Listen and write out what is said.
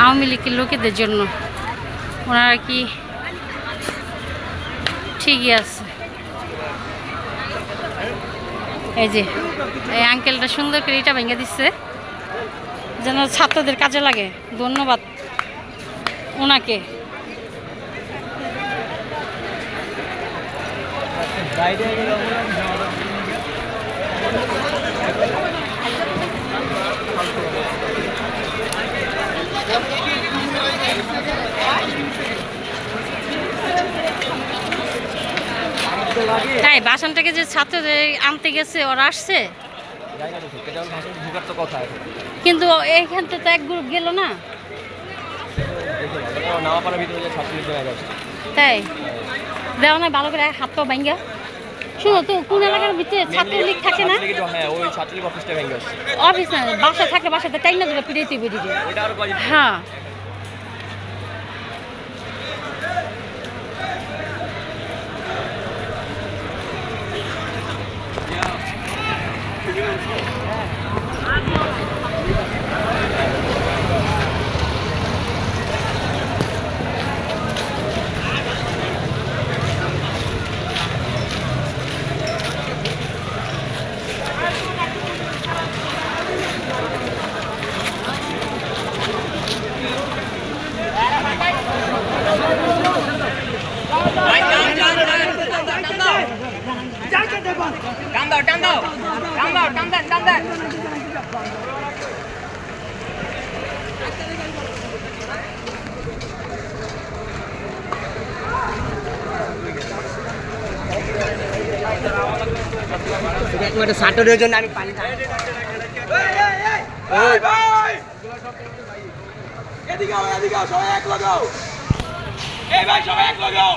আওয়ামী লীগের লোকেদের জন্য। ওনারা কি ঠিকই আছে। এই যে এই আঙ্কেলটা সুন্দর করে এটা ভেঙে দিচ্ছে যেন ছাত্রদের কাজে লাগে। ধন্যবাদ ওনাকে। তাই বাসনটাকে যে ছাত্রদের আনতে গেছে ওরা আসছে, কিন্তু এইখান তো এক গ্রুপ গেল না। তাই দেওয়া না ভালো করে হাত পা ভাঙ্গা। শুনো তো কোন এলাকার ভিতরে ছাত্রলীগ থাকে না? অফিস না, বাসা থাকলে বাসাতে টাইম না দেবে পিড়াইতে বেরিয়ে। হ্যাঁ সাটরের জন্য আমি পানি এদিকে সবাই এক লাগাও। এই ভাই সবাই এক লাগাও।